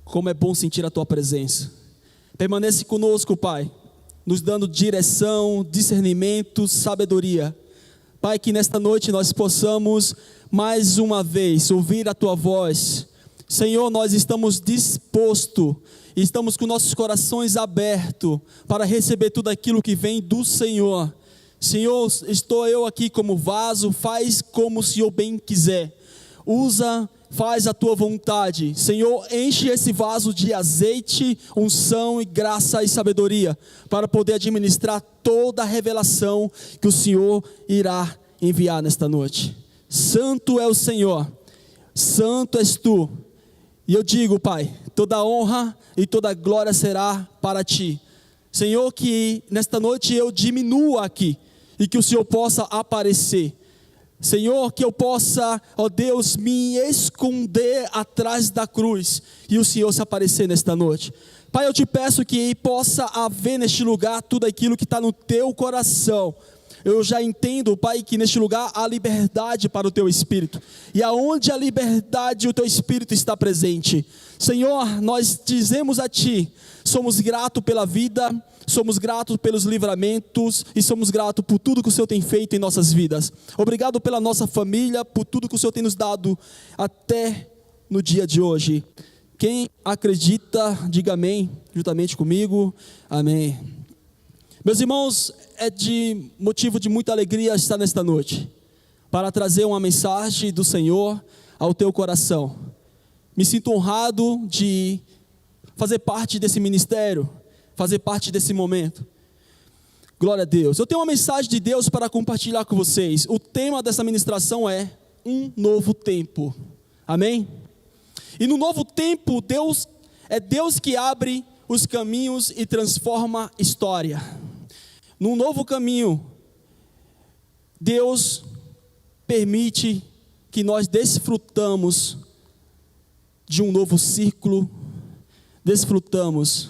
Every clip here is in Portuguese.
Como é bom sentir a Tua presença. Permanece conosco, Pai, nos dando direção, discernimento, sabedoria. Pai, que nesta noite nós possamos mais uma vez ouvir a Tua voz. Senhor, nós estamos dispostos, estamos com nossos corações abertos para receber tudo aquilo que vem do Senhor. Senhor, estou eu aqui como vaso, faz como o Senhor bem quiser. Faz a Tua vontade. Senhor, enche esse vaso de azeite, unção e graça e sabedoria, para poder administrar toda a revelação que o Senhor irá enviar nesta noite. Santo é o Senhor, santo és Tu. E eu digo, Pai, toda honra e toda glória será para Ti. Senhor, que nesta noite eu diminua aqui, e que o Senhor possa aparecer. Senhor, que eu possa, ó Deus, me esconder atrás da cruz, e o Senhor se aparecer nesta noite. Pai, eu te peço que possa haver neste lugar tudo aquilo que está no Teu coração. Eu já entendo, Pai, que neste lugar há liberdade para o Teu Espírito, e aonde a liberdade o Teu Espírito está presente. Senhor, nós dizemos a Ti, somos gratos pela vida, somos gratos pelos livramentos e somos gratos por tudo que o Senhor tem feito em nossas vidas. Obrigado pela nossa família, por tudo que o Senhor tem nos dado até no dia de hoje. Quem acredita, diga amém, juntamente comigo, amém. Meus irmãos, é de motivo de muita alegria estar nesta noite, para trazer uma mensagem do Senhor ao teu coração. Me sinto honrado de fazer parte desse ministério, fazer parte desse momento. Glória a Deus. Eu tenho uma mensagem de Deus para compartilhar com vocês. O tema dessa ministração é um novo tempo. Amém? E no novo tempo, Deus que abre os caminhos e transforma a história. Num novo caminho, Deus permite que nós desfrutamos de um novo ciclo, desfrutamos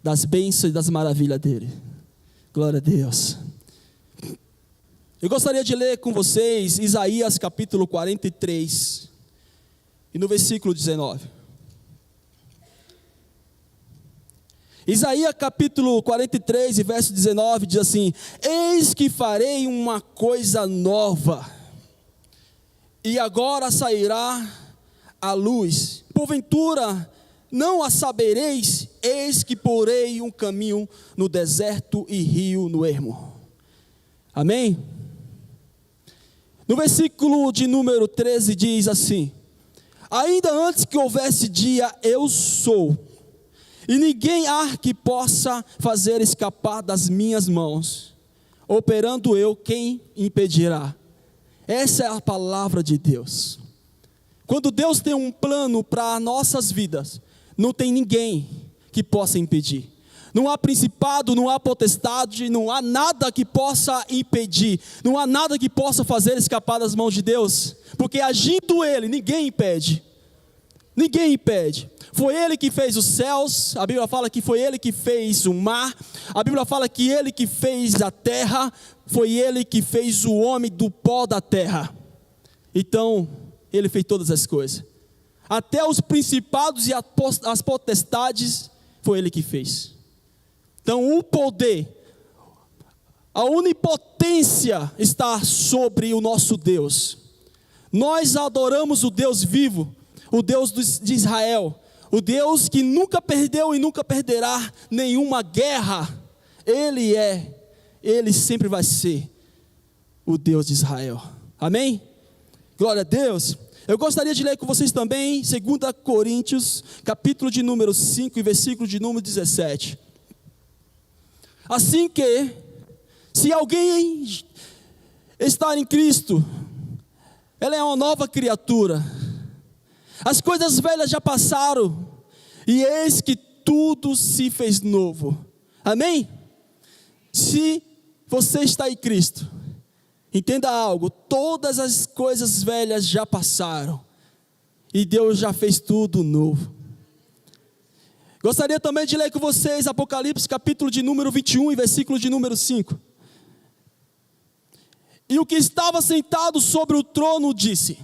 das bênçãos e das maravilhas dele. Glória a Deus. Eu gostaria de ler com vocês Isaías capítulo 43 e no versículo 19. Isaías capítulo 43 e verso 19 diz assim: eis que farei uma coisa nova, e agora sairá a luz, porventura não a sabereis, eis que porei um caminho no deserto e rio no ermo. Amém? No versículo de número 13 diz assim: ainda antes que houvesse dia, eu sou, e ninguém há que possa fazer escapar das minhas mãos. Operando eu, quem impedirá? Essa é a palavra de Deus. Quando Deus tem um plano para nossas vidas, não tem ninguém que possa impedir. Não há principado, não há potestade, não há nada que possa impedir. Não há nada que possa fazer escapar das mãos de Deus. Porque agindo Ele, ninguém impede. Ninguém impede. Foi Ele que fez os céus. A Bíblia fala que foi Ele que fez o mar. A Bíblia fala que Ele que fez a terra. Foi Ele que fez o homem do pó da terra. Então, Ele fez todas as coisas. Até os principados e as potestades, foi Ele que fez. Então o poder, a onipotência está sobre o nosso Deus. Nós adoramos o Deus vivo, o Deus de Israel, o Deus que nunca perdeu e nunca perderá nenhuma guerra. Ele sempre vai ser o Deus de Israel. Amém? Glória a Deus. Eu gostaria de ler com vocês também 2 Coríntios, capítulo de número 5 e versículo de número 17. Assim que, se alguém está em Cristo, ela é uma nova criatura. As coisas velhas já passaram, e eis que tudo se fez novo. Amém? Se você está em Cristo, entenda algo, todas as coisas velhas já passaram, e Deus já fez tudo novo. Gostaria também de ler com vocês Apocalipse, capítulo de número 21 e versículo de número 5. E o que estava sentado sobre o trono disse: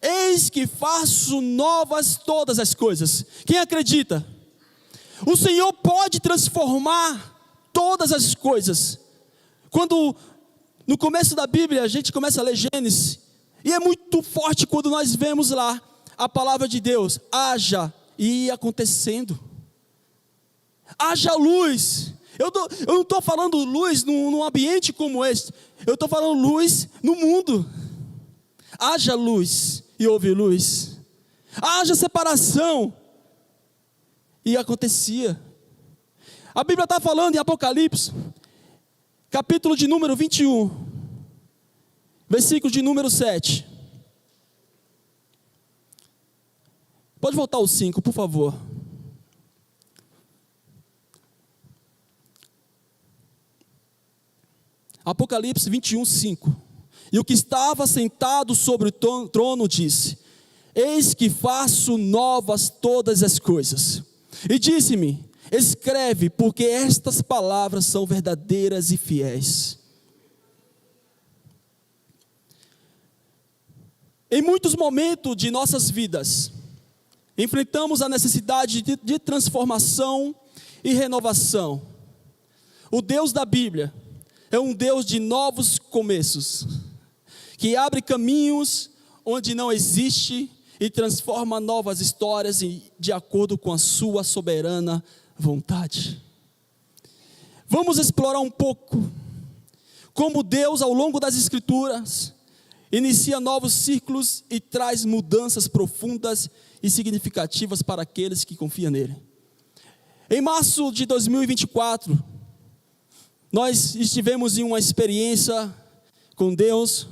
Eis que faço novas todas as coisas. Quem acredita? O Senhor pode transformar todas as coisas. Quando no começo da Bíblia a gente começa a ler Gênesis, e é muito forte quando nós vemos lá a palavra de Deus, haja, e ia acontecendo. Haja luz. Eu não estou falando luz num ambiente como este, eu estou falando luz no mundo. Haja luz e houve luz. Haja separação e acontecia. A Bíblia está falando em Apocalipse, capítulo de número 21, versículo de número 7. Pode voltar ao 5, por favor. Apocalipse 21, 5. E o que estava sentado sobre o trono disse: eis que faço novas todas as coisas. E disse-me: escreve, porque estas palavras são verdadeiras e fiéis. Em muitos momentos de nossas vidas, enfrentamos a necessidade de transformação e renovação. O Deus da Bíblia é um Deus de novos começos, que abre caminhos onde não existe e transforma novas histórias de acordo com a sua soberana vontade. Vamos explorar um pouco como Deus, ao longo das Escrituras, inicia novos ciclos e traz mudanças profundas e significativas para aqueles que confiam nele. Em março de 2024, nós estivemos em uma experiência com Deus,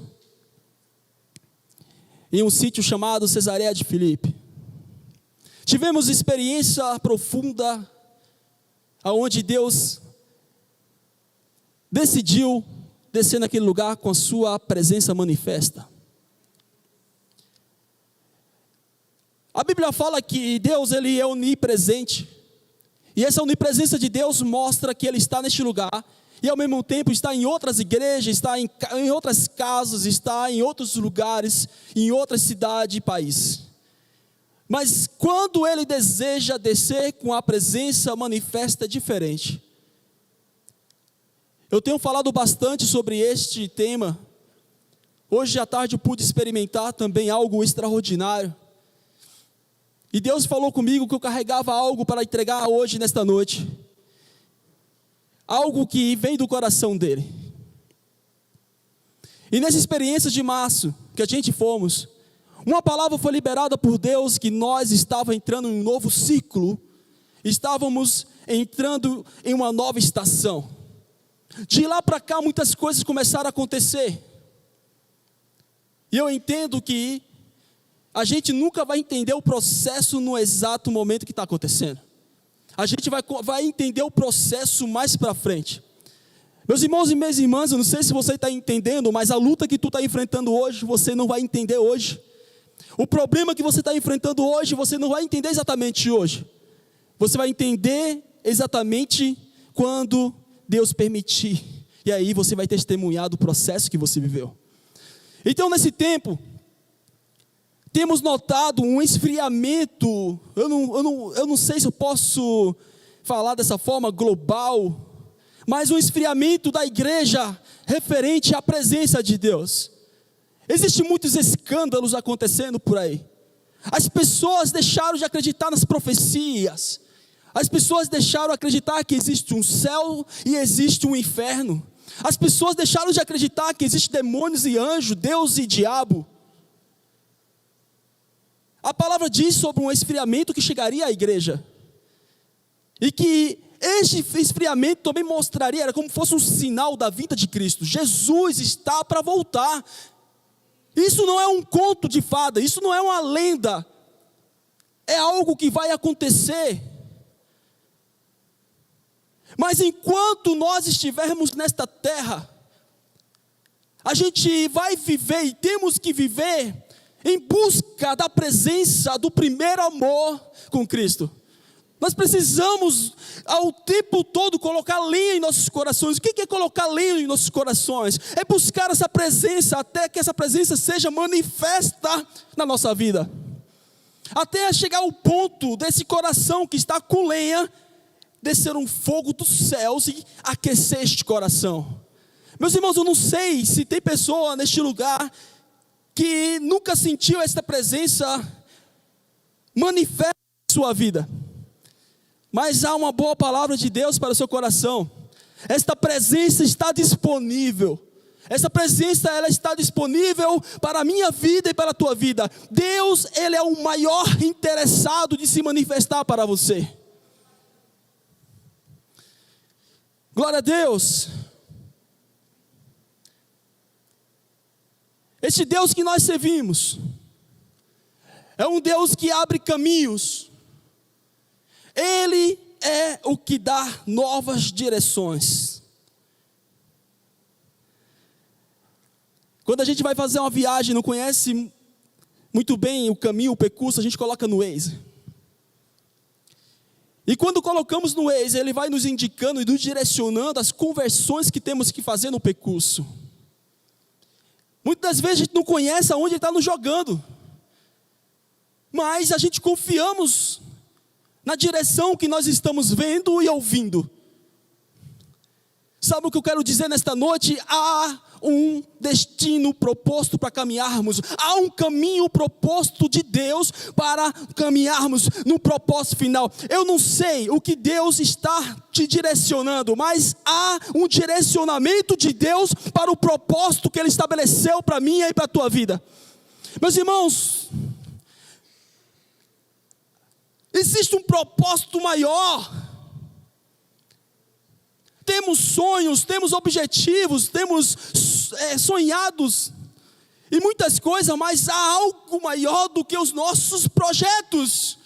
em um sítio chamado Cesareia de Filipe. Tivemos experiência profunda, aonde Deus decidiu descer naquele lugar com a sua presença manifesta. A Bíblia fala que Deus, ele é onipresente, e essa onipresença de Deus mostra que ele está neste lugar, e ao mesmo tempo está em outras igrejas, está em outras casas, está em outros lugares, em outras cidades e países. Mas quando ele deseja descer com a presença manifesta diferente. Eu tenho falado bastante sobre este tema. Hoje à tarde eu pude experimentar também algo extraordinário. E Deus falou comigo que eu carregava algo para entregar hoje, nesta noite. Algo que vem do coração dele. E nessa experiência de março, que a gente fomos, uma palavra foi liberada por Deus, que nós estávamos entrando em um novo ciclo, estávamos entrando em uma nova estação. De lá para cá muitas coisas começaram a acontecer, e eu entendo que a gente nunca vai entender o processo no exato momento que está acontecendo. A gente vai entender o processo mais para frente. Meus irmãos e minhas irmãs, eu não sei se você está entendendo, mas a luta que tu está enfrentando hoje, você não vai entender hoje. O problema que você está enfrentando hoje, você não vai entender exatamente hoje. Você vai entender exatamente quando Deus permitir. E aí você vai testemunhar do processo que você viveu. Então nesse tempo, temos notado um esfriamento. Eu não sei se eu posso falar dessa forma global, mas um esfriamento da igreja referente à presença de Deus. Existem muitos escândalos acontecendo por aí. As pessoas deixaram de acreditar nas profecias. As pessoas deixaram de acreditar que existe um céu e existe um inferno. As pessoas deixaram de acreditar que existem demônios e anjos, Deus e diabo. A palavra diz sobre um esfriamento que chegaria à igreja. E que este esfriamento também mostraria, era como se fosse um sinal da vinda de Cristo. Jesus está para voltar. Isso não é um conto de fada, isso não é uma lenda. É algo que vai acontecer. Mas enquanto nós estivermos nesta terra, a gente vai viver e temos que viver em busca da presença do primeiro amor com Cristo. Nós precisamos ao tempo todo colocar lenha em nossos corações. O que é colocar lenha em nossos corações? É buscar essa presença até que essa presença seja manifesta na nossa vida. Até chegar ao ponto desse coração que está com lenha, descer um fogo dos céus e aquecer este coração. Meus irmãos, eu não sei se tem pessoa neste lugar que nunca sentiu esta presença manifesta em sua vida. Mas há uma boa palavra de Deus para o seu coração. Esta presença está disponível. Essa presença, ela está disponível para a minha vida e para a tua vida. Deus, Ele é o maior interessado de se manifestar para você. Glória a Deus. Esse Deus que nós servimos é um Deus que abre caminhos. Ele é o que dá novas direções. Quando a gente vai fazer uma viagem, não conhece muito bem o caminho, o percurso, a gente coloca no Waze. E quando colocamos no Waze, ele vai nos indicando e nos direcionando as conversões que temos que fazer no percurso. Muitas das vezes a gente não conhece aonde ele está nos jogando. Mas a gente confiamos na direção que nós estamos vendo e ouvindo. Sabe o que eu quero dizer nesta noite? Há um destino proposto para caminharmos. Há um caminho proposto de Deus para caminharmos no propósito final. Eu não sei o que Deus está te direcionando, mas há um direcionamento de Deus para o propósito que Ele estabeleceu para mim e para a tua vida. Meus irmãos, existe um propósito maior. Temos sonhos, temos objetivos, temos sonhados e muitas coisas, mas há algo maior do que os nossos projetos.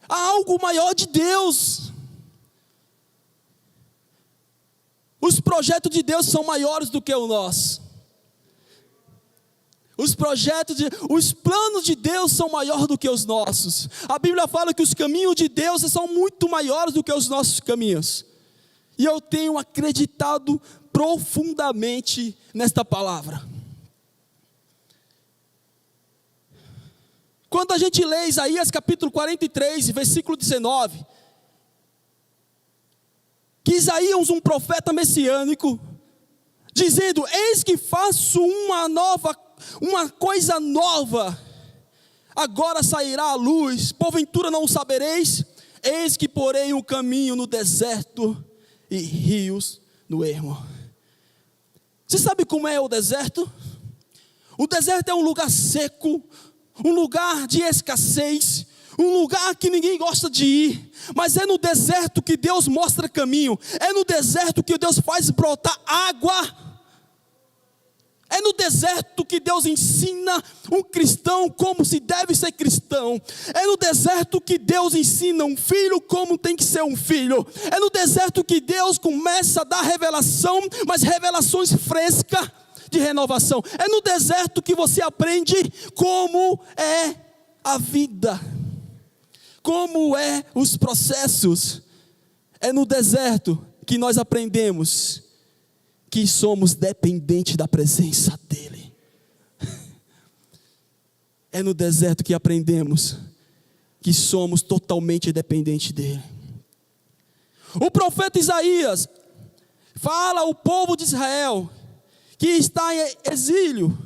Há algo maior de Deus. Os projetos de Deus são maiores do que o nosso. Os planos de Deus são maiores do que os nossos. A Bíblia fala que os caminhos de Deus são muito maiores do que os nossos caminhos. E eu tenho acreditado profundamente nesta palavra. Quando a gente lê Isaías capítulo 43, versículo 19, que Isaías, um profeta messiânico, dizendo: eis que faço uma coisa nova, agora sairá a luz, porventura não o sabereis? Eis que porei um caminho no deserto e rios no ermo. Você sabe como é o deserto? O deserto é um lugar seco, um lugar de escassez, um lugar que ninguém gosta de ir, mas é no deserto que Deus mostra caminho, é no deserto que Deus faz brotar água. É no deserto que Deus ensina um cristão como se deve ser cristão. É no deserto que Deus ensina um filho como tem que ser um filho. É no deserto que Deus começa a dar revelação, mas revelações frescas de renovação. É no deserto que você aprende como é a vida, como é os processos. É no deserto que nós aprendemos que somos dependentes da presença dEle. É no deserto que aprendemos que somos totalmente dependentes dEle. O profeta Isaías fala ao povo de Israel que está em exílio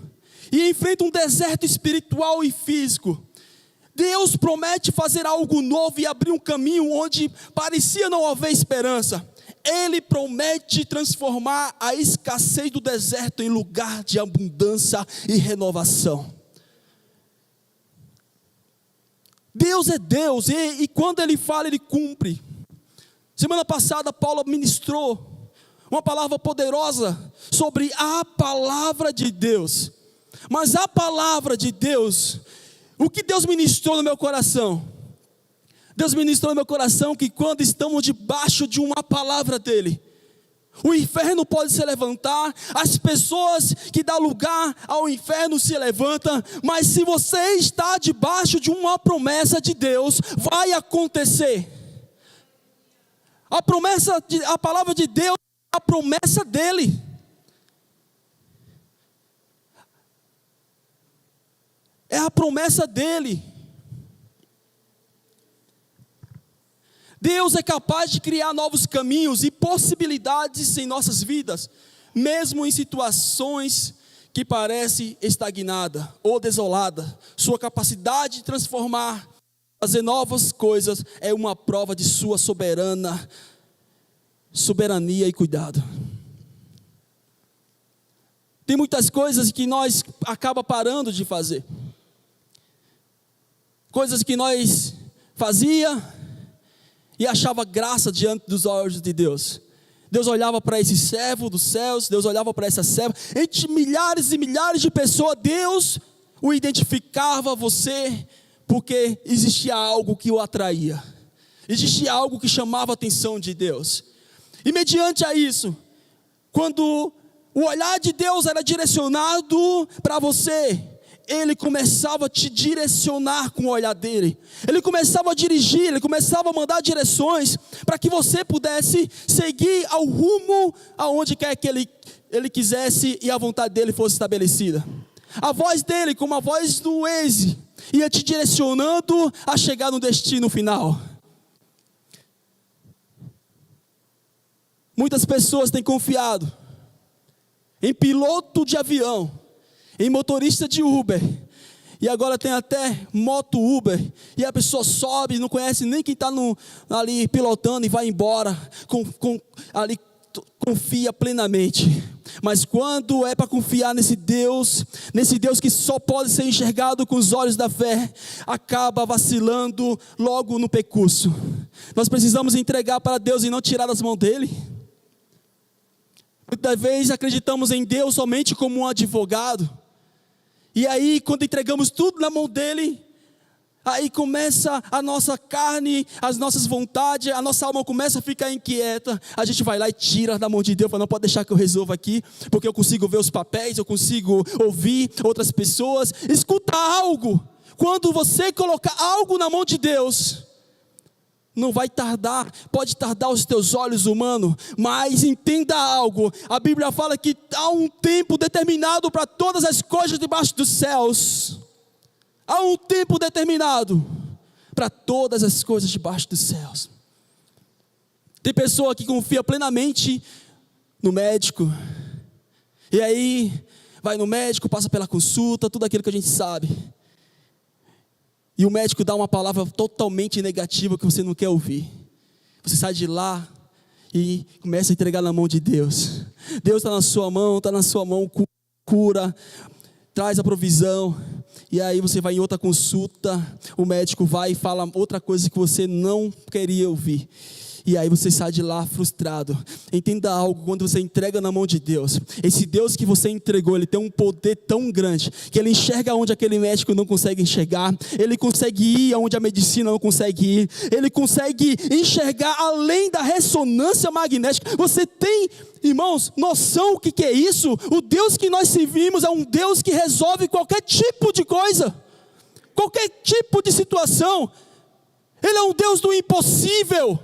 e enfrenta um deserto espiritual e físico. Deus promete fazer algo novo e abrir um caminho onde parecia não haver esperança. Ele promete transformar a escassez do deserto em lugar de abundância e renovação. Deus é Deus, e quando Ele fala, Ele cumpre. Semana passada, Paulo ministrou uma palavra poderosa sobre a palavra de Deus. Mas a palavra de Deus, o que Deus ministrou no meu coração? Deus ministrou no meu coração que quando estamos debaixo de uma palavra dEle, O inferno pode se levantar, as pessoas que dão lugar ao inferno se levantam, mas se você está debaixo de uma promessa de Deus, vai acontecer. A palavra de Deus é a promessa dele. É a promessa dele. Deus é capaz de criar novos caminhos e possibilidades em nossas vidas, mesmo em situações que parecem estagnadas ou desoladas. Sua capacidade de transformar, fazer novas coisas, é uma prova de sua soberania e cuidado. Tem muitas coisas que nós acaba parando de fazer. Coisas que nós fazia e achava graça diante dos olhos de Deus. Deus olhava para esse servo dos céus, Deus olhava para essa serva, entre milhares e milhares de pessoas, Deus o identificava você, porque existia algo que o atraía, existia algo que chamava a atenção de Deus. E mediante a isso, quando o olhar de Deus era direcionado para você, Ele começava a te direcionar com o olhar dele. Ele começava a dirigir, ele começava a mandar direções para que você pudesse seguir ao rumo aonde quer que ele quisesse e a vontade dele fosse estabelecida. A voz dele, como a voz do Waze, ia te direcionando a chegar no destino final. Muitas pessoas têm confiado em piloto de avião, em motorista de Uber, e agora tem até moto Uber, e a pessoa sobe, não conhece nem quem está ali pilotando e vai embora, confia plenamente. Mas quando é para confiar nesse Deus que só pode ser enxergado com os olhos da fé, acaba vacilando logo no percurso. Nós precisamos entregar para Deus e não tirar das mãos dele. Muitas vezes acreditamos em Deus somente como um advogado, e aí quando entregamos tudo na mão dele, aí começa a nossa carne, as nossas vontades, a nossa alma começa a ficar inquieta. A gente vai lá e tira da mão de Deus, fala, não pode deixar que eu resolva aqui, porque eu consigo ver os papéis, eu consigo ouvir outras pessoas. Escuta algo, quando você colocar algo na mão de Deus, não vai tardar, pode tardar os teus olhos humanos, mas entenda algo, a Bíblia fala que há um tempo determinado para todas as coisas debaixo dos céus. Há um tempo determinado para todas as coisas debaixo dos céus. Tem pessoa que confia plenamente no médico, e aí vai no médico, passa pela consulta, tudo aquilo que a gente sabe, e o médico dá uma palavra totalmente negativa que você não quer ouvir. Você sai de lá e começa a entregar na mão de Deus. Deus está na sua mão, cura, traz a provisão. E aí você vai em outra consulta, o médico vai e fala outra coisa que você não queria ouvir. E aí você sai de lá frustrado. Entenda algo, quando você entrega na mão de Deus, esse Deus que você entregou, ele tem um poder tão grande, que ele enxerga onde aquele médico não consegue enxergar, ele consegue ir onde a medicina não consegue ir, ele consegue enxergar além da ressonância magnética. Você tem, irmãos, noção o que é isso? O Deus que nós servimos é um Deus que resolve qualquer tipo de coisa, qualquer tipo de situação. Ele é um Deus do impossível.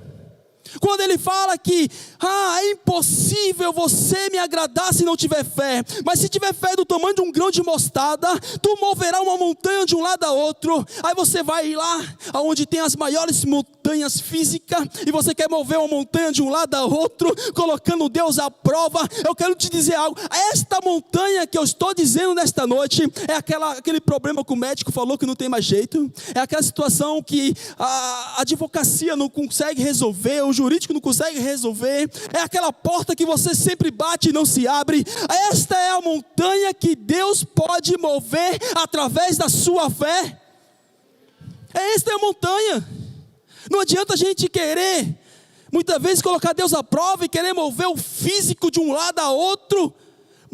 Quando ele fala que é impossível você me agradar se não tiver fé, mas se tiver fé do tamanho de um grão de mostarda, tu moverá uma montanha de um lado a outro. Aí você vai lá onde tem as maiores montanhas físicas, e você quer mover uma montanha de um lado a outro, colocando Deus à prova. Eu quero te dizer algo, esta montanha que eu estou dizendo nesta noite, é aquele problema que o médico falou que não tem mais jeito, é aquela situação que a advocacia não consegue resolver, o jurídico não consegue resolver, é aquela porta que você sempre bate e não se abre. Esta é a montanha que Deus pode mover através da sua fé. Esta é a montanha. Não adianta a gente querer, muitas vezes, colocar Deus à prova e querer mover o físico de um lado a outro.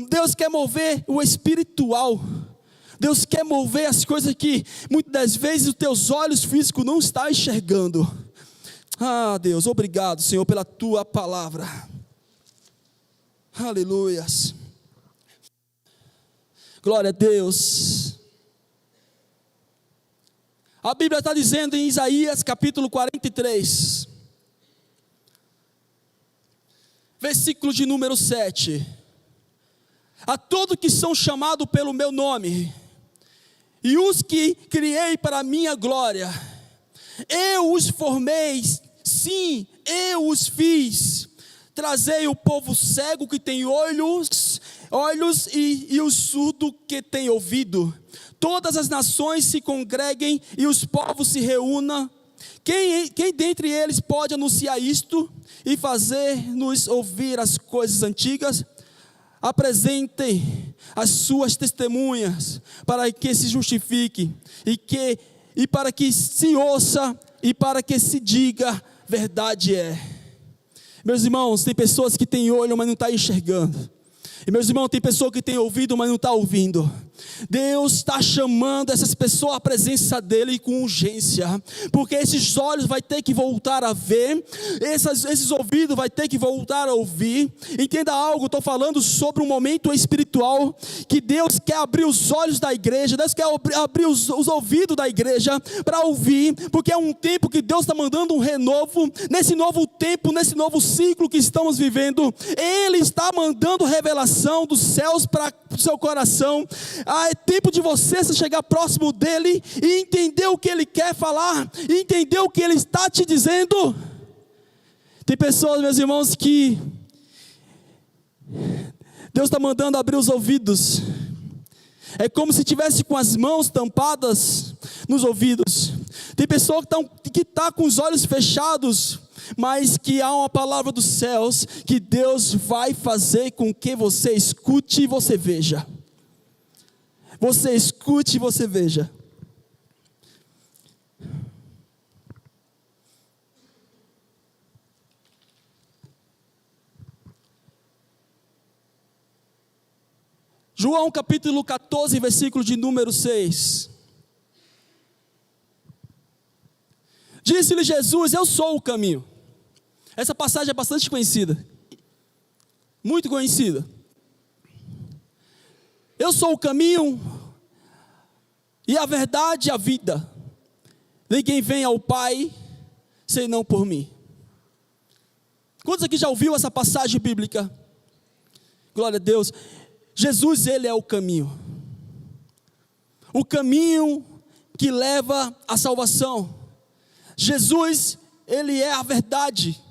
Deus quer mover o espiritual. Deus quer mover as coisas que muitas das vezes os teus olhos físicos não estão enxergando. Deus, obrigado, Senhor, pela tua palavra. Aleluias. Glória a Deus. A Bíblia está dizendo em Isaías capítulo 43, versículo de número 7. A todos que são chamados pelo meu nome, e os que criei para a minha glória, eu os formei, sim, eu os fiz. Trazei o povo cego que tem olhos e o surdo que tem ouvido. Todas as nações se congreguem e os povos se reúnam. Quem dentre eles pode anunciar isto e fazer-nos ouvir as coisas antigas? Apresentem as suas testemunhas para que se justifique e para que se ouça e para que se diga verdade é. Meus irmãos, tem pessoas que têm olho, mas não estão enxergando. E meus irmãos, tem pessoa que tem ouvido, mas não está ouvindo. Deus está chamando essas pessoas à presença dEle com urgência, porque esses olhos vai ter que voltar a ver, esses ouvidos vai ter que voltar a ouvir. Entenda algo, estou falando sobre um momento espiritual, que Deus quer abrir os olhos da igreja, Deus quer abrir os ouvidos da igreja, para ouvir, porque é um tempo que Deus está mandando um renovo, nesse novo tempo, nesse novo ciclo que estamos vivendo, Ele está mandando revelação dos céus para o seu coração. É tempo de você se chegar próximo dEle, e entender o que Ele quer falar, e entender o que Ele está te dizendo. Tem pessoas, meus irmãos, que Deus está mandando abrir os ouvidos, é como se tivesse com as mãos tampadas nos ouvidos. Tem pessoa que está com os olhos fechados, mas que há uma palavra dos céus, que Deus vai fazer com que você escute e você veja. Você escute e você veja. João capítulo 14, versículo de número 6. Disse-lhe Jesus: eu sou o caminho. Essa passagem é bastante conhecida, muito conhecida. Eu sou o caminho e a verdade e a vida. Ninguém vem ao Pai senão por mim. Quantos aqui já ouviu essa passagem bíblica? Glória a Deus. Jesus, Ele é o caminho que leva à salvação. Jesus, Ele é a verdade,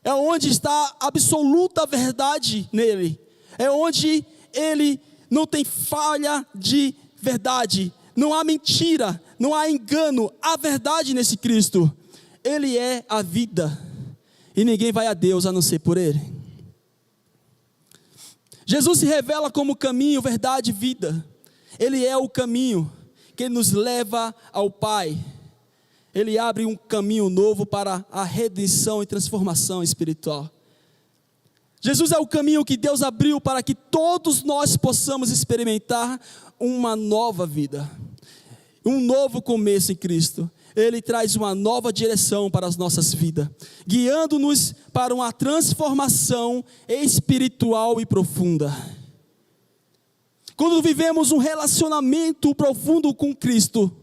é onde está a absoluta verdade nele, é onde Ele não tem falha de verdade, não há mentira, não há engano, há verdade nesse Cristo. Ele é a vida, e ninguém vai a Deus a não ser por Ele. Jesus se revela como caminho, verdade e vida. Ele é o caminho que nos leva ao Pai. Ele abre um caminho novo para a redenção e transformação espiritual. Jesus é o caminho que Deus abriu para que todos nós possamos experimentar uma nova vida, um novo começo em Cristo. Ele traz uma nova direção para as nossas vidas, guiando-nos para uma transformação espiritual e profunda. Quando vivemos um relacionamento profundo com Cristo,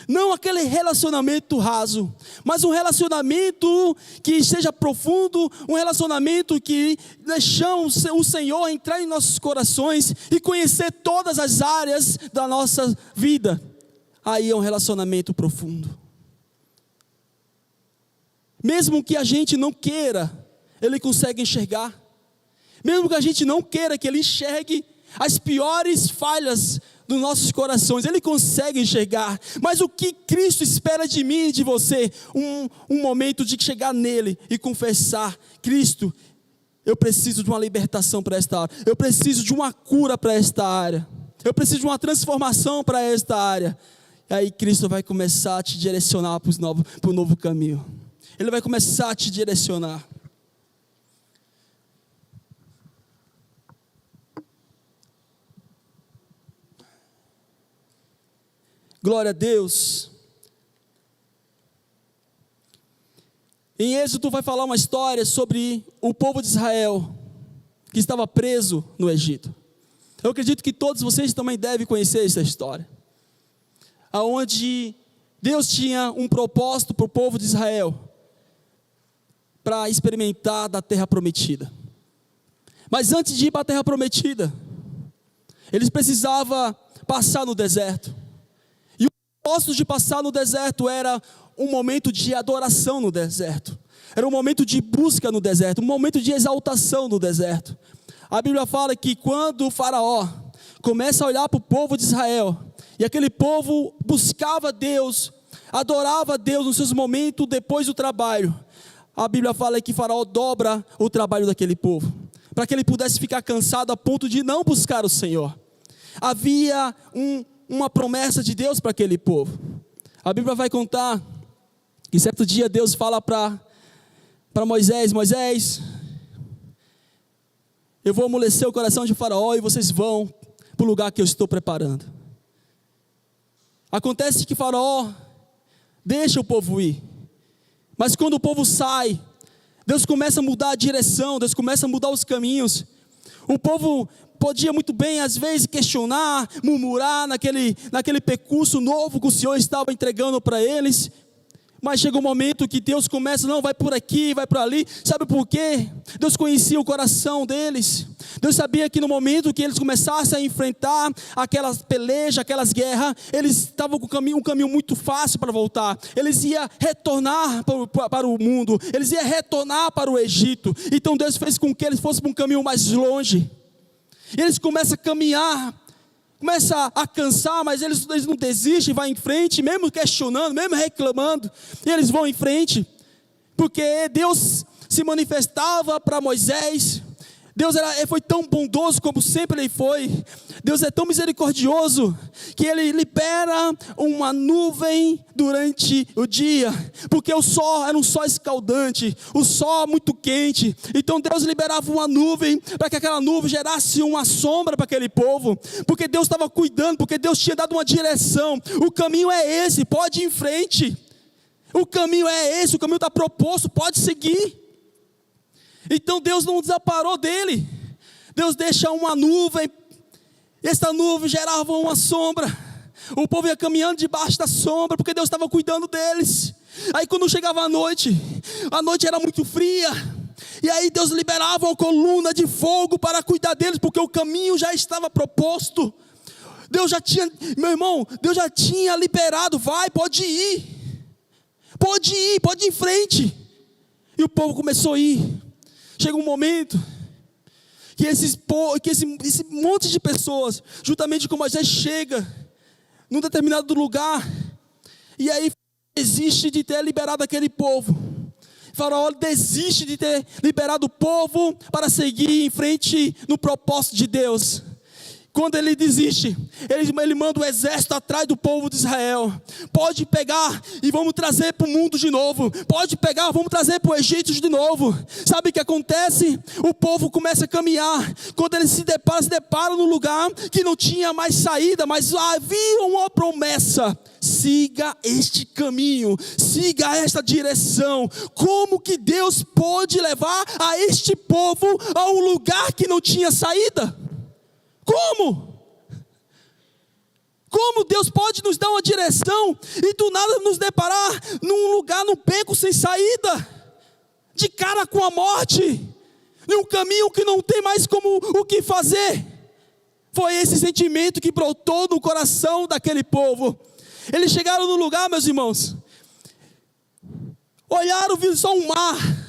não aquele relacionamento raso, mas um relacionamento que seja profundo, um relacionamento que deixamos o Senhor entrar em nossos corações e conhecer todas as áreas da nossa vida. Aí é um relacionamento profundo. Mesmo que a gente não queira, Ele consegue enxergar. Mesmo que a gente não queira que Ele enxergue as piores falhas dos nossos corações, Ele consegue enxergar. Mas o que Cristo espera de mim e de você? Um momento de chegar nele e confessar: Cristo, eu preciso de uma libertação para esta área, eu preciso de uma cura para esta área, eu preciso de uma transformação para esta área. E aí Cristo vai começar a te direcionar para o novo caminho. Ele vai começar a te direcionar. Glória a Deus. Em Êxodo vai falar uma história sobre o povo de Israel. que estava preso no Egito. Eu acredito que todos vocês também devem conhecer essa história, aonde Deus tinha um propósito para o povo de Israel, para experimentar da terra prometida. Mas antes de ir para a terra prometida, eles precisavam passar no deserto. E o propósito de passar no deserto era um momento de adoração no deserto. Era um momento de busca no deserto, um momento de exaltação no deserto. A Bíblia fala que quando o faraó começa a olhar para o povo de Israel, e aquele povo buscava Deus, adorava Deus nos seus momentos depois do trabalho, a Bíblia fala que faraó dobra o trabalho daquele povo, para que ele pudesse ficar cansado a ponto de não buscar o Senhor. Havia uma promessa de Deus para aquele povo. A Bíblia vai contar que certo dia Deus fala para Moisés: Moisés, eu vou amolecer o coração de faraó e vocês vão para o lugar que eu estou preparando. Acontece que faraó deixa o povo ir, mas quando o povo sai, Deus começa a mudar a direção, Deus começa a mudar os caminhos. O povo podia muito bem às vezes questionar, murmurar naquele percurso novo que o Senhor estava entregando para eles. Mas chega um momento que Deus começa, não, vai por aqui, vai por ali. Sabe por quê? Deus conhecia o coração deles. Deus sabia que no momento que eles começassem a enfrentar aquelas pelejas, aquelas guerras, eles estavam com um caminho muito fácil para voltar. Eles iam retornar para o mundo, eles iam retornar para o Egito. Então Deus fez com que eles fossem para um caminho mais longe. E eles começam a caminhar, começa a cansar, mas eles não desistem, vai em frente, mesmo questionando, mesmo reclamando, e eles vão em frente, porque Deus se manifestava para Moisés. Deus foi tão bondoso como sempre Ele foi. Deus é tão misericordioso que Ele libera uma nuvem durante o dia, porque o sol era um sol escaldante, o sol muito quente. Então Deus liberava uma nuvem para que aquela nuvem gerasse uma sombra para aquele povo, porque Deus estava cuidando, porque Deus tinha dado uma direção. O caminho é esse, pode ir em frente. O caminho é esse, o caminho está proposto, pode seguir. Então Deus não desamparou dele. Deus deixa uma nuvem. Essa nuvem gerava uma sombra. O povo ia caminhando debaixo da sombra, porque Deus estava cuidando deles. Aí quando chegava a noite era muito fria, e aí Deus liberava uma coluna de fogo para cuidar deles, porque o caminho já estava proposto. Deus já tinha, meu irmão, Deus já tinha liberado. Vai, pode ir, pode ir em frente. E o povo começou a ir. Chega um momento que esse monte de pessoas, juntamente com Moisés, chega num determinado lugar, e aí desiste de ter liberado aquele povo. Faraó desiste de ter liberado o povo para seguir em frente no propósito de Deus. Quando ele desiste, ele manda o exército atrás do povo de Israel. Pode pegar e vamos trazer para o mundo de novo. Pode pegar, vamos trazer para o Egito de novo. Sabe o que acontece? O povo começa a caminhar. Quando ele se depara num lugar que não tinha mais saída, mas havia uma promessa: siga este caminho, siga esta direção. Como que Deus pode levar a este povo a um lugar que não tinha saída? Como Deus pode nos dar uma direção e do nada nos deparar num lugar, num beco sem saída, de cara com a morte, em um caminho que não tem mais como o que fazer? Foi esse sentimento que brotou no coração daquele povo. Eles chegaram no lugar, meus irmãos, olharam, viram só um mar.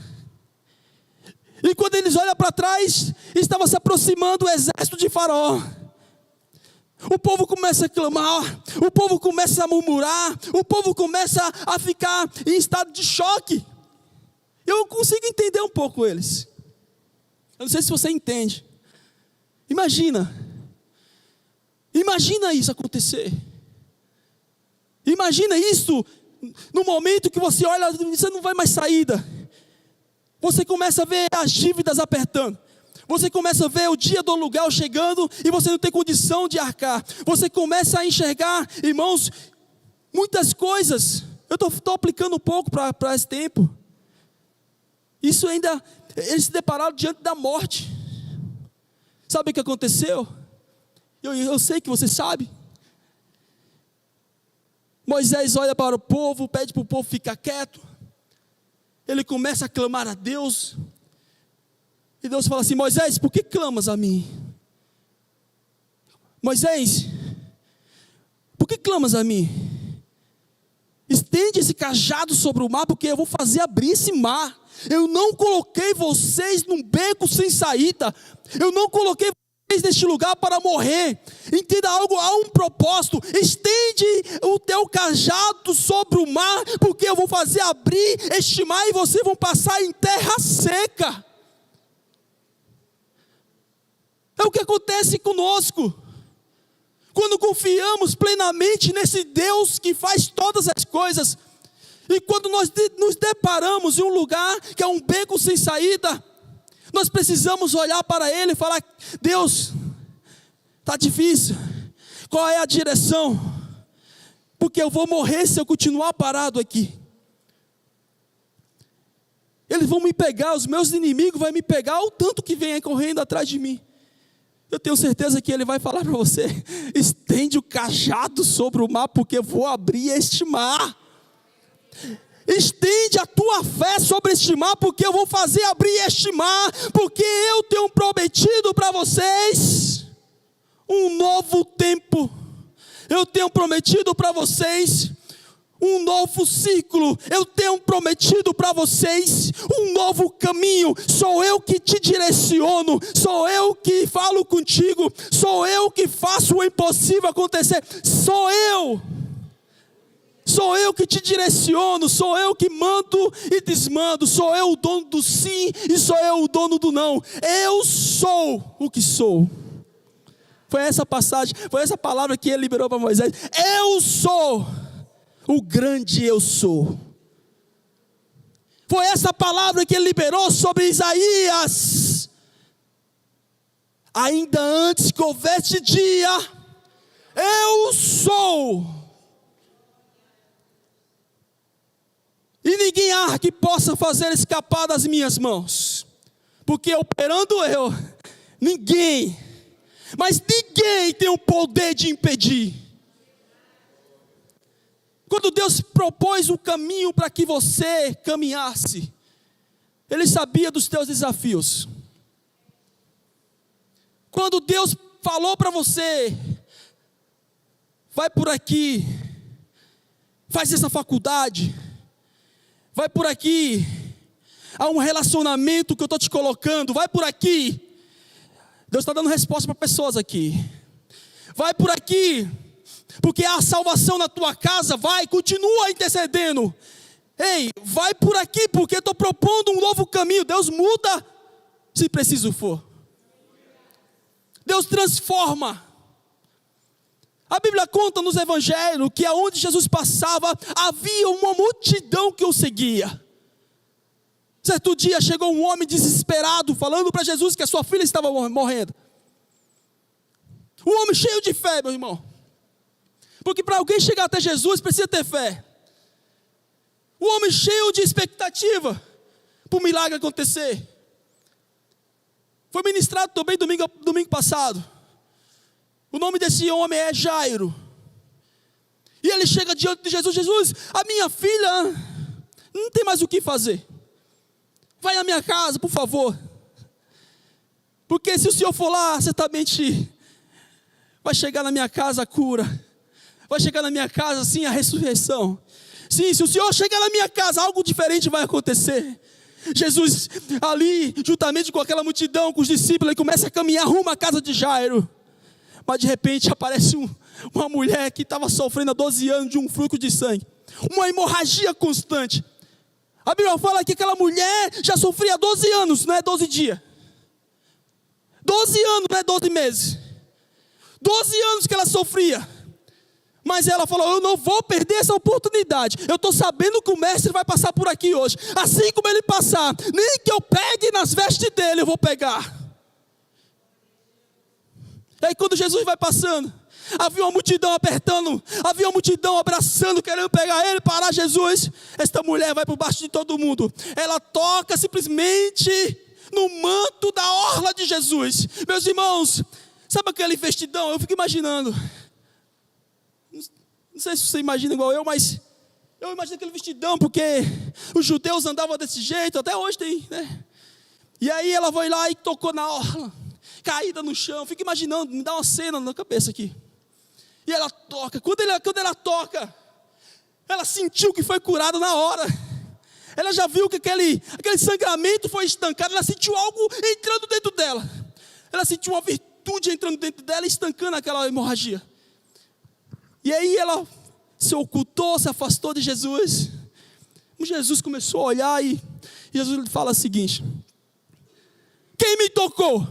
E quando eles olham para trás, estava se aproximando o exército de Faraó. O povo começa a clamar, o povo começa a murmurar, o povo começa a ficar em estado de choque. Eu consigo entender um pouco eles. Eu não sei se você entende. Imagina isso acontecer. Imagina isso no momento que você olha, você não vai mais saída. Você começa a ver as dívidas apertando. Você começa a ver o dia do aluguel chegando e você não tem condição de arcar. Você começa a enxergar, irmãos, muitas coisas. Eu estou aplicando um pouco para esse tempo. Isso ainda, eles se depararam diante da morte. Sabe o que aconteceu? Eu sei que você sabe. Moisés olha para o povo, pede para o povo ficar quieto. Ele começa a clamar a Deus. E Deus fala assim: Moisés, por que clamas a mim? Moisés, por que clamas a mim? Estende esse cajado sobre o mar, porque eu vou fazer abrir esse mar. Eu não coloquei vocês num beco sem saída. Eu não coloquei vocês neste lugar para morrer. Entenda algo, há um propósito. Estende o teu cajado sobre o mar, porque eu vou fazer abrir este mar e vocês vão passar em terra seca. É o que acontece conosco. Quando confiamos plenamente nesse Deus que faz todas as coisas, e quando nós nos deparamos em um lugar que é um beco sem saída, nós precisamos olhar para Ele e falar: Deus, está difícil, qual é a direção? Porque eu vou morrer se eu continuar parado aqui. Eles vão me pegar, os meus inimigos vão me pegar, o tanto que vem correndo atrás de mim. Eu tenho certeza que Ele vai falar para você: estende o cajado sobre o mar, porque eu vou abrir este mar. Estende a tua fé sobre este mar, porque eu vou fazer abrir este mar, porque eu tenho prometido para vocês um novo tempo. Eu tenho prometido para vocês um novo ciclo. Eu tenho prometido para vocês um novo caminho. Sou eu que te direciono, sou eu que falo contigo, sou eu que faço o impossível acontecer. Sou eu que te direciono, sou eu que mando e desmando, sou eu o dono do sim e sou eu o dono do não. Eu sou o que sou. Foi essa passagem, foi essa palavra que Ele liberou para Moisés. Eu sou o grande eu sou. Foi essa palavra que Ele liberou sobre Isaías. Ainda antes que houvesse dia, eu sou. E ninguém há que possa fazer escapar das minhas mãos. Porque operando eu, ninguém, mas ninguém tem o poder de impedir. Quando Deus propôs um caminho para que você caminhasse, Ele sabia dos teus desafios. Quando Deus falou para você: vai por aqui, faz essa faculdade, vai por aqui, há um relacionamento que eu estou te colocando, vai por aqui. Deus está dando resposta para pessoas aqui. Vai por aqui, porque há salvação na tua casa, vai, continua intercedendo. Ei, vai por aqui, porque estou propondo um novo caminho. Deus muda, se preciso for. Deus transforma. A Bíblia conta nos evangelhos que aonde Jesus passava, havia uma multidão que o seguia. Certo dia chegou um homem desesperado, falando para Jesus que a sua filha estava morrendo. Um homem cheio de fé, meu irmão. Porque para alguém chegar até Jesus, precisa ter fé. Um homem cheio de expectativa para o milagre acontecer. Foi ministrado também domingo passado. O nome desse homem é Jairo. E ele chega diante de Jesus: Jesus, a minha filha não tem mais o que fazer. Vai na minha casa, por favor. Porque se o Senhor for lá, certamente vai chegar na minha casa a cura. Vai chegar na minha casa, sim, a ressurreição. Sim, se o Senhor chegar na minha casa, algo diferente vai acontecer. Jesus ali, juntamente com aquela multidão, com os discípulos, ele começa a caminhar rumo à casa de Jairo. Mas de repente aparece uma mulher que estava sofrendo há 12 anos de um fluxo de sangue. Uma hemorragia constante. A Bíblia fala que aquela mulher já sofria há 12 anos, não é 12 dias. 12 anos, não é 12 meses. 12 anos que ela sofria. Mas ela falou: eu não vou perder essa oportunidade. Eu estou sabendo que o mestre vai passar por aqui hoje. Assim como ele passar, nem que eu pegue nas vestes dele, eu vou pegar. E aí quando Jesus vai passando, havia uma multidão apertando, havia uma multidão abraçando, querendo pegar ele, parar Jesus. Esta mulher vai por baixo de todo mundo. Ela toca simplesmente no manto da orla de Jesus. Meus irmãos, sabe aquele vestidão? Eu fico imaginando. Não sei se você imagina igual eu, mas eu imagino aquele vestidão, porque os judeus andavam desse jeito, até hoje tem, né? E aí ela foi lá e tocou na orla, caída no chão. Fico imaginando, me dá uma cena na cabeça aqui. E ela toca. Quando ela toca, ela sentiu que foi curada na hora. Ela já viu que aquele sangramento foi estancado. Ela sentiu algo entrando dentro dela. Ela sentiu uma virtude entrando dentro dela e estancando aquela hemorragia. E aí ela se ocultou, se afastou de Jesus. Jesus começou a olhar e Jesus lhe fala o seguinte: quem me tocou?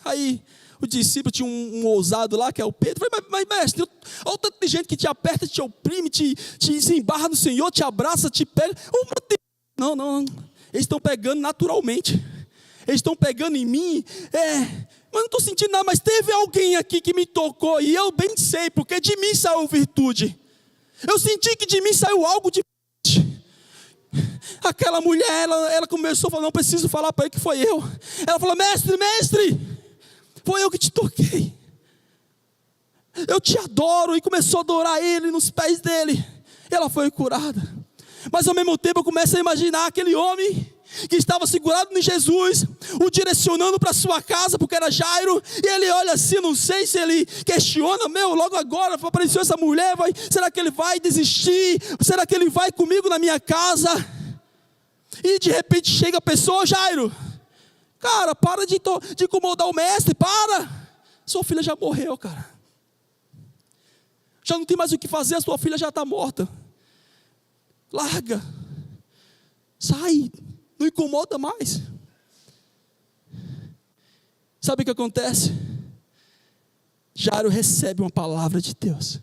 Aí o discípulo tinha um ousado lá, que é o Pedro. Falei, mas mestre, olha o tanto de gente que te aperta, te oprime, te embarra no Senhor, te abraça, te pega. Não. Eles estão pegando naturalmente. Eles estão pegando em mim. Mas não estou sentindo nada. Mas teve alguém aqui que me tocou. E eu bem sei, porque de mim saiu virtude. Eu senti que de mim saiu algo diferente. Aquela mulher, ela começou a falar, não preciso falar para ele que foi eu. Ela falou, mestre, foi eu que te toquei. Eu te adoro. E começou a adorar ele nos pés dele. Ela foi curada. Mas ao mesmo tempo eu começo a imaginar aquele homem que estava segurado em Jesus, o direcionando para sua casa, porque era Jairo. E ele olha assim, não sei se ele questiona, logo agora apareceu essa mulher, será que ele vai desistir? Será que ele vai comigo na minha casa? E de repente chega a pessoa, Jairo, cara, para de incomodar o mestre, para. Sua filha já morreu, cara. Já não tem mais o que fazer, a sua filha já está morta. Larga. Sai. Não incomoda mais. Sabe o que acontece? Jairo recebe uma palavra de Deus.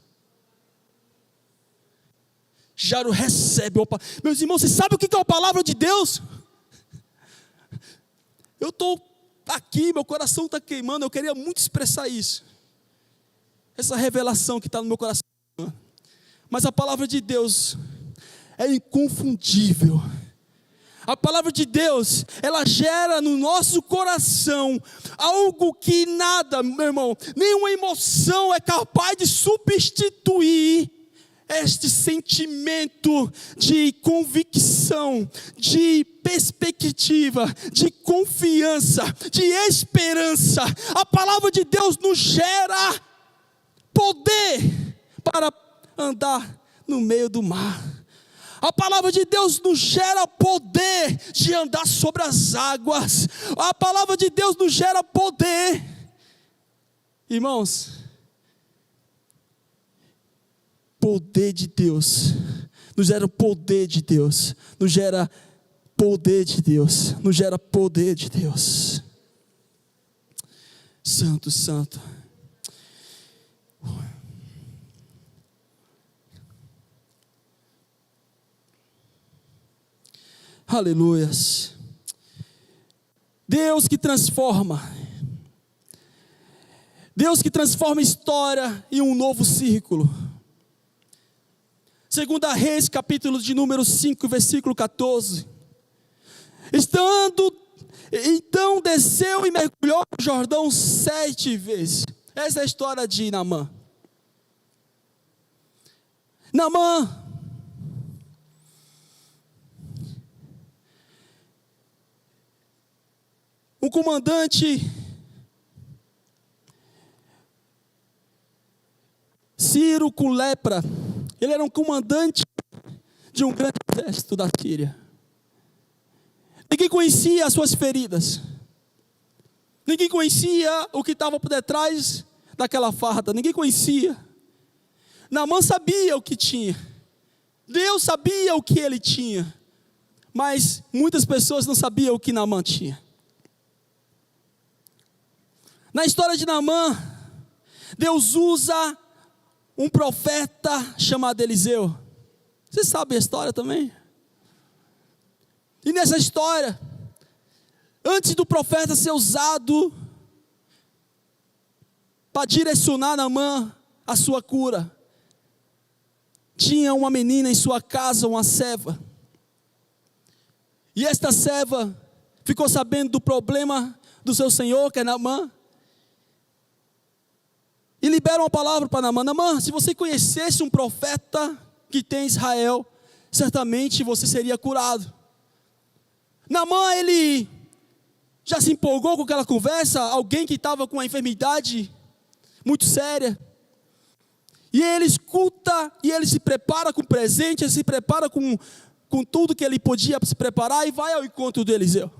Jairo recebe uma palavra. Meus irmãos, vocês sabem o que é a palavra de Deus? Eu estou aqui, meu coração está queimando. Eu queria muito expressar isso. Essa revelação que está no meu coração. Mas a palavra de Deus é inconfundível. A palavra de Deus, ela gera no nosso coração algo que nada, meu irmão, nenhuma emoção é capaz de substituir este sentimento de convicção, de perspectiva, de confiança, de esperança. A palavra de Deus nos gera poder para andar no meio do mar. A palavra de Deus nos gera poder de andar sobre as águas. A palavra de Deus nos gera poder. Irmãos, poder de Deus nos gera poder de Deus. Nos gera poder de Deus. Nos gera poder de Deus. Santo, santo. Aleluias. Deus que transforma. Deus que transforma a história em um novo círculo. 2 Reis, capítulo de número 5, versículo 14. Então desceu e mergulhou no Jordão 7 vezes. Essa é a história de Naamã. Naamã, um comandante Ciro com lepra. Ele era um comandante de um grande exército da Síria. Ninguém conhecia as suas feridas. Ninguém conhecia o que estava por detrás daquela farda. Ninguém conhecia. Naamã sabia o que tinha. Deus sabia o que ele tinha. Mas muitas pessoas não sabiam o que Naamã tinha. Na história de Naamã, Deus usa um profeta chamado Eliseu. Você sabe a história também? E nessa história, antes do profeta ser usado para direcionar Naamã a sua cura, tinha uma menina em sua casa, uma serva. E esta serva ficou sabendo do problema do seu senhor, que é Naamã, e libera uma palavra para Naamã: Naamã, se você conhecesse um profeta que tem em Israel, certamente você seria curado. Naamã, ele já se empolgou com aquela conversa, alguém que estava com uma enfermidade muito séria, e ele escuta, e ele se prepara com presente, ele se prepara com tudo que ele podia se preparar, e vai ao encontro de Eliseu.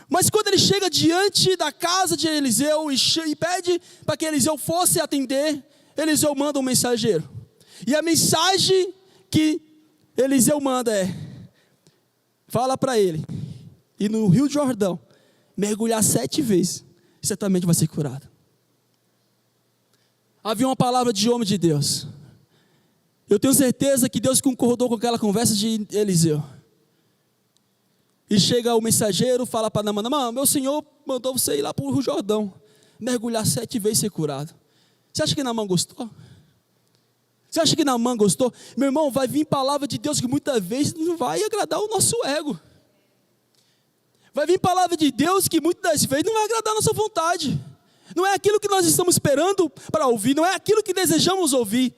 Mas quando ele chega diante da casa de Eliseu e pede para que Eliseu fosse atender, Eliseu manda um mensageiro. E a mensagem que Eliseu manda é: fala para ele, e no Rio Jordão, mergulhar 7 vezes, certamente vai ser curado. Havia uma palavra de homem de Deus. Eu tenho certeza que Deus concordou com aquela conversa de Eliseu. E chega o mensageiro, fala para Naamã: Naamã, meu senhor mandou você ir lá para o Rio Jordão, mergulhar 7 vezes e ser curado. Você acha que Naamã gostou? Você acha que Naamã gostou? Meu irmão, vai vir palavra de Deus que muitas vezes não vai agradar o nosso ego. Vai vir palavra de Deus que muitas vezes não vai agradar a nossa vontade. Não é aquilo que nós estamos esperando para ouvir, não é aquilo que desejamos ouvir.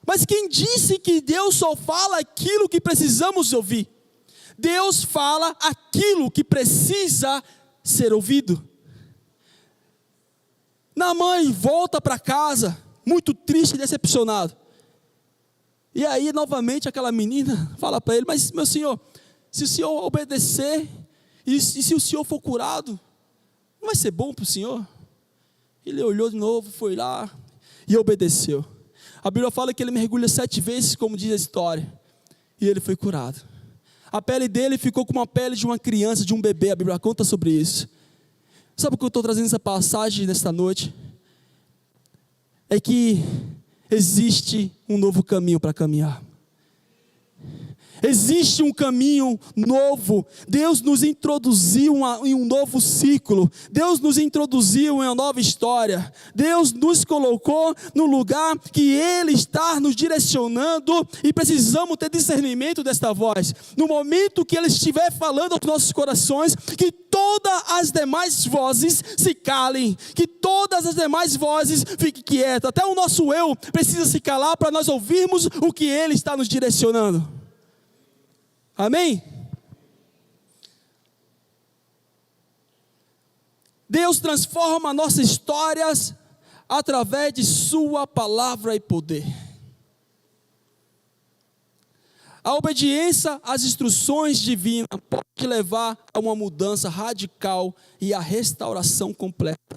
Mas quem disse que Deus só fala aquilo que precisamos ouvir? Deus fala aquilo que precisa ser ouvido. Naamã volta para casa, muito triste e decepcionado. E aí, novamente, aquela menina fala para ele: mas meu senhor, se o senhor obedecer, e se o senhor for curado, não vai ser bom para o senhor? Ele olhou de novo, foi lá e obedeceu. A Bíblia fala que ele mergulha 7 vezes, como diz a história, e ele foi curado. A pele dele ficou como a pele de uma criança, de um bebê. A Bíblia conta sobre isso. Sabe por que eu estou trazendo essa passagem nesta noite? É que existe um novo caminho para caminhar. Existe um caminho novo. Deus nos introduziu em um novo ciclo. Deus nos introduziu em uma nova história. Deus nos colocou no lugar que Ele está nos direcionando, e precisamos ter discernimento desta voz. No momento que Ele estiver falando aos nossos corações, que todas as demais vozes se calem, que todas as demais vozes fiquem quietas. Até o nosso eu precisa se calar para nós ouvirmos o que Ele está nos direcionando. Amém? Deus transforma nossas histórias através de sua palavra e poder. A obediência às instruções divinas pode levar a uma mudança radical e a restauração completa.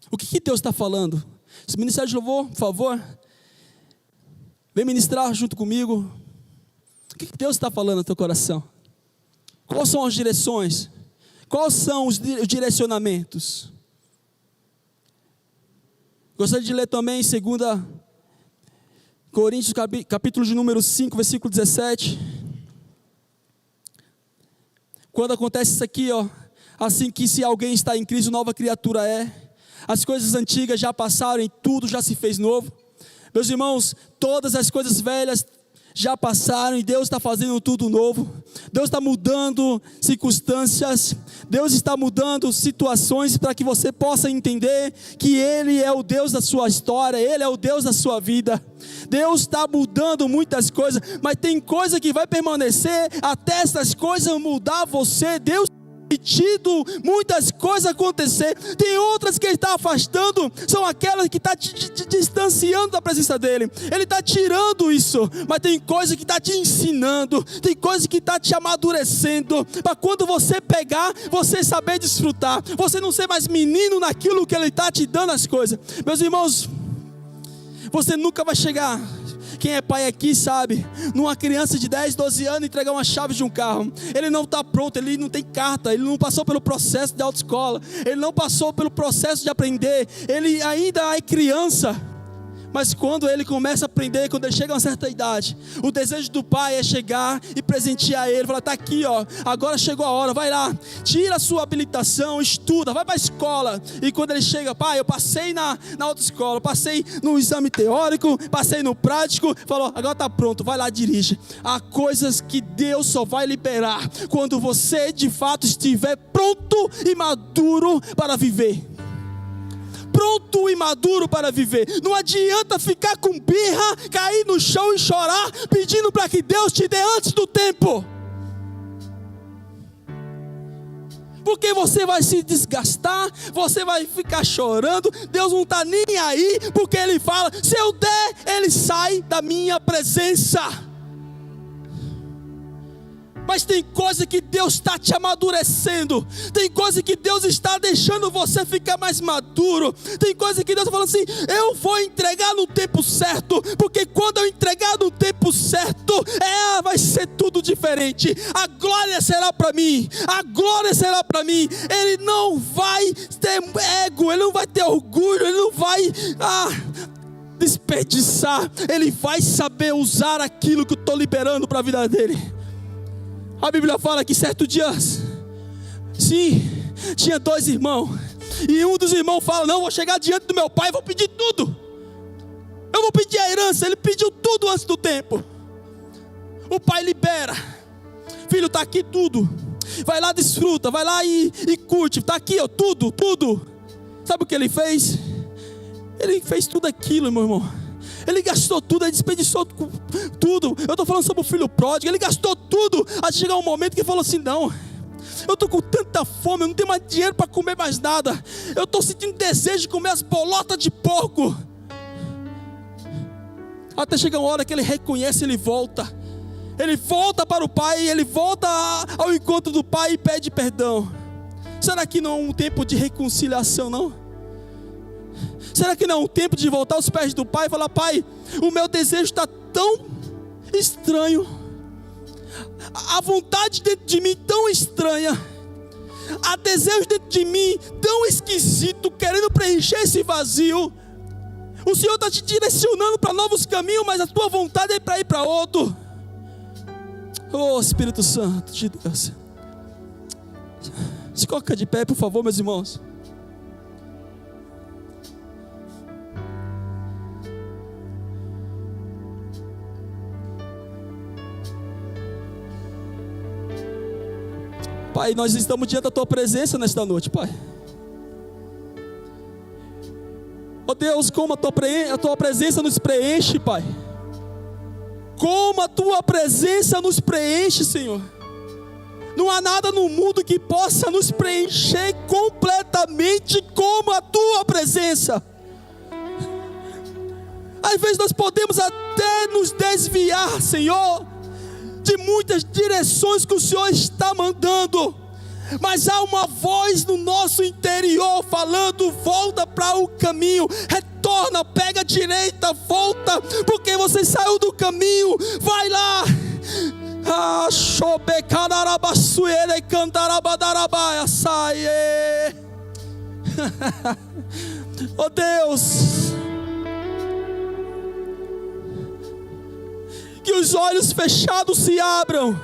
O que Deus está falando? Esse ministério de louvor, por favor, vem ministrar junto comigo. O que Deus está falando no teu coração? Quais são as direções? Quais são os direcionamentos? Gostaria de ler também 2 Coríntios, capítulo de número 5, versículo 17. Quando acontece isso aqui, assim que se alguém está em Cristo, nova criatura é. As coisas antigas já passaram e tudo já se fez novo. Meus irmãos, todas as coisas velhas já passaram e Deus está fazendo tudo novo. Deus está mudando circunstâncias, Deus está mudando situações para que você possa entender que Ele é o Deus da sua história, Ele é o Deus da sua vida. Deus está mudando muitas coisas, mas tem coisa que vai permanecer até essas coisas mudar você. Deus permitido muitas coisas acontecer. Tem outras que Ele está afastando, são aquelas que está te distanciando da presença dEle. Ele está tirando isso, mas tem coisa que está te ensinando, tem coisa que está te amadurecendo, para quando você pegar, você saber desfrutar, você não ser mais menino naquilo que Ele está te dando as coisas. Meus irmãos, você nunca vai chegar, quem é pai aqui sabe, numa criança de 10, 12 anos entregar uma chave de um carro. Ele não está pronto, ele não tem carta, ele não passou pelo processo de autoescola, ele não passou pelo processo de aprender, ele ainda é criança. Mas quando ele começa a aprender, quando ele chega a uma certa idade, o desejo do pai é chegar e presentear ele, falar: está aqui, agora chegou a hora, vai lá, tira a sua habilitação, estuda, vai para a escola. E quando ele chega: pai, eu passei na autoescola, passei no exame teórico, passei no prático, falou: agora está pronto, vai lá, dirige. Há coisas que Deus só vai liberar quando você de fato estiver pronto e maduro para viver. Pronto e maduro para viver. Não adianta ficar com birra, cair no chão e chorar, pedindo para que Deus te dê antes do tempo. Porque você vai se desgastar, você vai ficar chorando. Deus não está nem aí, porque Ele fala: se eu der, Ele sai da minha presença. Mas tem coisa que Deus está te amadurecendo. Tem coisa que Deus está deixando você ficar mais maduro. Tem coisa que Deus está falando assim: eu vou entregar no tempo certo. Porque quando eu entregar no tempo certo, vai ser tudo diferente. A glória será para mim. A glória será para mim. Ele não vai ter ego. Ele não vai ter orgulho. Ele não vai desperdiçar. Ele vai saber usar aquilo que eu estou liberando para a vida dele. A Bíblia fala que certo dia, sim, tinha 2 irmãos. E um dos irmãos fala: não, vou chegar diante do meu pai, vou pedir tudo. Eu vou pedir a herança. Ele pediu tudo antes do tempo. O pai libera: filho, está aqui tudo. Vai lá, desfruta, vai lá e curte. Está aqui, ó, tudo. Sabe o que ele fez? Ele fez tudo aquilo, meu irmão. Ele gastou tudo, ele desperdiçou tudo. Eu estou falando sobre o filho pródigo. Ele gastou tudo, até chegar um momento que ele falou assim: não, eu estou com tanta fome, eu não tenho mais dinheiro para comer mais nada. Eu estou sentindo desejo de comer as bolotas de porco. Até chegar uma hora que ele reconhece, ele volta. Ele volta para o pai, ele volta ao encontro do pai e pede perdão. Será que não é um tempo de reconciliação, não? Será que não é um tempo de voltar aos pés do pai e falar: pai, o meu desejo está tão estranho, a vontade dentro de mim tão estranha, há desejo dentro de mim tão esquisito, querendo preencher esse vazio. O Senhor está te direcionando para novos caminhos, mas a tua vontade é para ir para outro. Oh, Espírito Santo de Deus, se coloca de pé, por favor, meus irmãos. Pai, nós estamos diante da Tua presença nesta noite, Pai. Oh Deus, como a Tua presença nos preenche, Pai. Como a Tua presença nos preenche, Senhor. Não há nada no mundo que possa nos preencher completamente como a Tua presença. Às vezes nós podemos até nos desviar, Senhor, de muitas direções que o Senhor está mandando, mas há uma voz no nosso interior falando: volta para o caminho, retorna, pega a direita, volta, porque você saiu do caminho, vai lá. Oh Deus, que os olhos fechados se abram,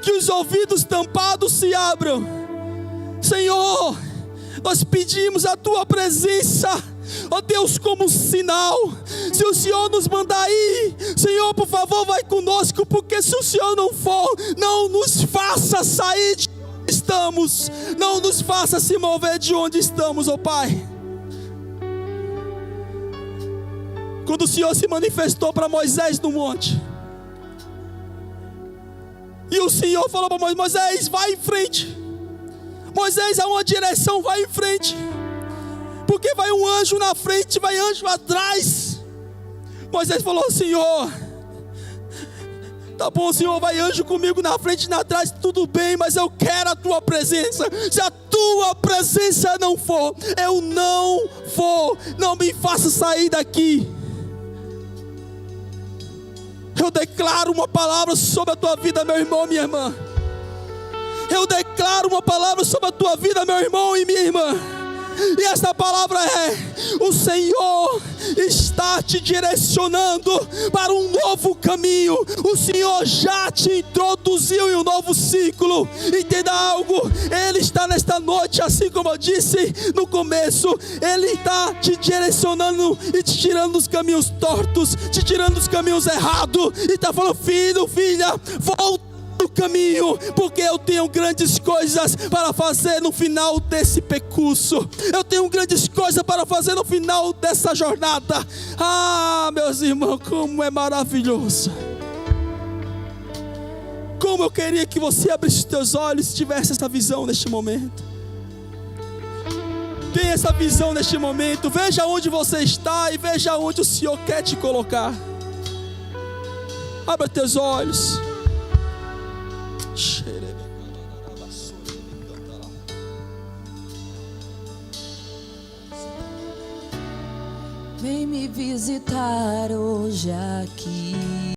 que os ouvidos tampados se abram. Senhor, nós pedimos a Tua presença, ó Deus, como um sinal. Se o Senhor nos mandar ir, Senhor, por favor, vai conosco, porque se o Senhor não for, não nos faça sair de onde estamos, não nos faça se mover de onde estamos, ó Pai. Quando o Senhor se manifestou para Moisés no monte, e o Senhor falou para Moisés: vai em frente. Moisés, há uma direção, vai em frente. Porque vai um anjo na frente, vai anjo atrás. Moisés falou: Senhor, tá bom, Senhor, vai anjo comigo na frente e na trás, tudo bem, mas eu quero a Tua presença. Se a Tua presença não for, eu não vou. Não me faça sair daqui. Eu declaro uma palavra sobre a tua vida, meu irmão, minha irmã. Eu declaro uma palavra sobre a tua vida, meu irmão e minha irmã. E essa palavra é: o Senhor está te direcionando para um novo caminho. O Senhor já te introduziu em um novo ciclo. Entenda algo: Ele está nesta noite, assim como eu disse no começo, Ele está te direcionando e te tirando dos caminhos tortos, te tirando dos caminhos errados, e está falando: filho, filha, volta caminho, porque eu tenho grandes coisas para fazer no final desse percurso. Eu tenho grandes coisas para fazer no final dessa jornada. Ah, meus irmãos, como é maravilhoso. Como eu queria que você abrisse os teus olhos e tivesse essa visão neste momento. Tenha essa visão neste momento. Veja onde você está e veja onde o Senhor quer te colocar. Abra teus olhos. Vem me visitar hoje aqui.